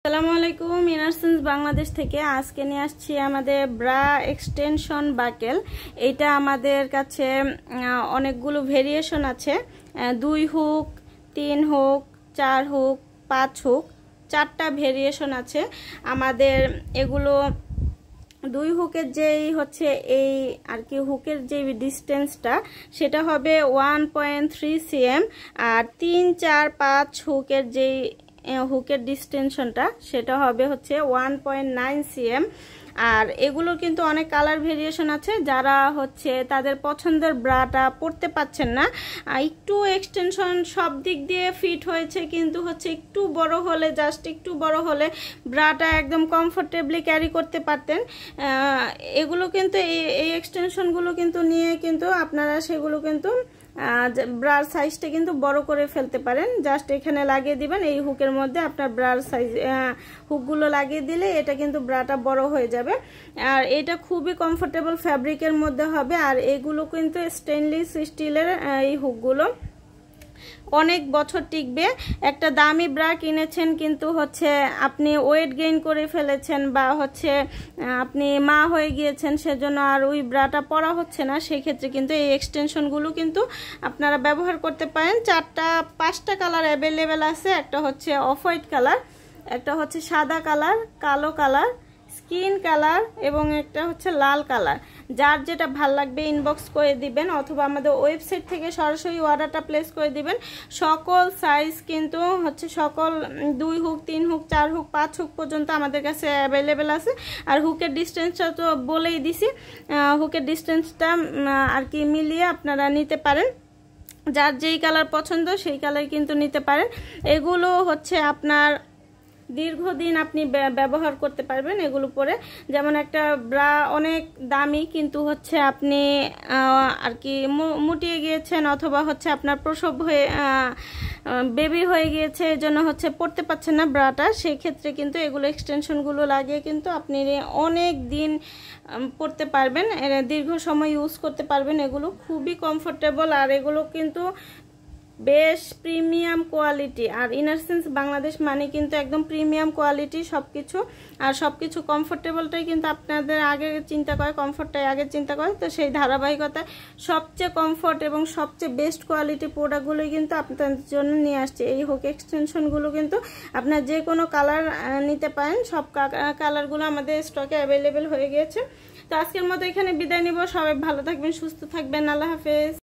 আসসালামু আলাইকুম ইনারসেন্স বাংলাদেশ থেকে আজকে নিয়ে আসছি আমাদের ব্রা এক্সটেনশন বাকেল। এটা আমাদের কাছে অনেকগুলো ভেরিয়েশন আছে, 2 হুক, 3 হুক, 4 হুক, 5 হুক, 4টা ভেরিয়েশন আছে আমাদের। এগুলো 2 হুকের যেই হচ্ছে এই আর কি হুকের যে ডিস্টেন্সটা সেটা হবে 1.3 cm, আর 3, 4, 5 হুকের যেই হুকের ডিস্টেনশনটা সেটা হবে হচ্ছে 1.9 cm। আর এগুলো কিন্তু অনেক কালার ভেরিয়েশন আছে, যারা হচ্ছে তাদের পছন্দের ব্রাটা পরতে পাচ্ছেন না, একটু এক্সটেনশন সব দিক দিয়ে ফিট হয়েছে কিন্তু হচ্ছে একটু বড় হলে, জাস্ট একটু বড় হলে ব্রাটা একদম কমফোর্টেবলি ক্যারি করতে পারতেন। এগুলো কিন্তু এই এক্সটেনশনগুলো কিন্তু নিয়ে কিন্তু আপনারা সেগুলো কিন্তু ব্রার সাইজটা কিন্তু বড় করে ফেলতে পারেন। জাস্ট এখানে লাগিয়ে দিবেন, এই হুকের মধ্যে আপনার ব্রার সাইজ হুকগুলো লাগিয়ে দিলে এটা কিন্তু ব্রাটা বড় হয়ে যাবে। আর এটা খুবই কমফোর্টেবল ফ্যাব্রিকের মধ্যে হবে। আর এগুলো কিন্তু স্টেনলেস স্টিলের এই হুকগুলো অনেক বছর টিকবে। একটা দামি ব্রা কিনেছেন কিন্তু হচ্ছে আপনি ওয়েট গেইন করে ফেলেছেন বা হচ্ছে আপনি মা হয়ে গিয়েছেন, সেজন্য আর ওই ব্রাটা পরা হচ্ছে না, সেক্ষেত্রে কিন্তু এই এক্সটেনশনগুলো কিন্তু আপনারা ব্যবহার করতে পারেন। 5টা কালার অ্যাভেলেবেল আছে। একটা হচ্ছে অফ হোয়াইট কালার, একটা হচ্ছে সাদা কালার, কালো কালার, স্কিন কালার এবং একটা হচ্ছে লাল কালার। যার যেটা ভাল লাগবে ইনবক্স করে দিবেন অথবা আমাদের ওয়েবসাইট থেকে সরাসরি অর্ডারটা প্লেস করে দিবেন। সকল সাইজ কিন্তু হচ্ছে সকল 2 হুক, 3 হুক, 4 হুক, 5 হুক পর্যন্ত আমাদের কাছে অ্যাভেলেবেল আছে। আর হুকের ডিস্টেন্সটা তো বলেই দিছি, হুকের ডিস্টেন্সটা আর কি মিলিয়ে আপনারা নিতে পারেন। যার যেই কালার পছন্দ সেই কালার কিন্তু নিতে পারেন। এগুলো হচ্ছে আপনার দীর্ঘদিন আপনি ব্যবহার করতে পারবেন এগুলো পরে। যেমন একটা ব্রা অনেক দামি কিন্তু হচ্ছে আপনি আর কি মুটিয়ে গিয়েছেন অথবা হচ্ছে আপনার প্রসব হয়ে বেবি হয়ে গিয়েছে, এই জন্য হচ্ছে পরতে পারছেন না ব্রাটা, সেই ক্ষেত্রে কিন্তু এগুলো এক্সটেনশনগুলো লাগিয়ে কিন্তু আপনি অনেক দিন পরতে পারবেন, দীর্ঘ সময় ইউজ করতে পারবেন। এগুলো খুবই কমফোর্টেবল আর এগুলো কিন্তু বেশ প্রিমিয়াম কোয়ালিটি। আর ইনারসেন্স বাংলাদেশ মানে কিন্তু একদম প্রিমিয়াম কোয়ালিটি সবকিছু। আর সবকিছু কমফোর্টেবলটাই কিন্তু আপনাদের আগে চিন্তা করে, কমফোর্টটাই আগে চিন্তা করে। তো সেই ধারাবাহিকতায় সবচেয়ে কমফোর্ট এবং সবচেয়ে বেস্ট কোয়ালিটি প্রোডাক্টগুলোই কিন্তু আপনাদের জন্য নিয়ে আসছে। এই হুক এক্সটেনশনগুলো কিন্তু আপনার যে কোনো কালার নিতে পারেন, সব কালারগুলো আমাদের স্টকে অ্যাভেলেবেল হয়ে গিয়েছে। তো আজকের মতো এখানে বিদায় নিব। সবাই ভালো থাকবেন, সুস্থ থাকবেন, আল্লাহ হাফেজ।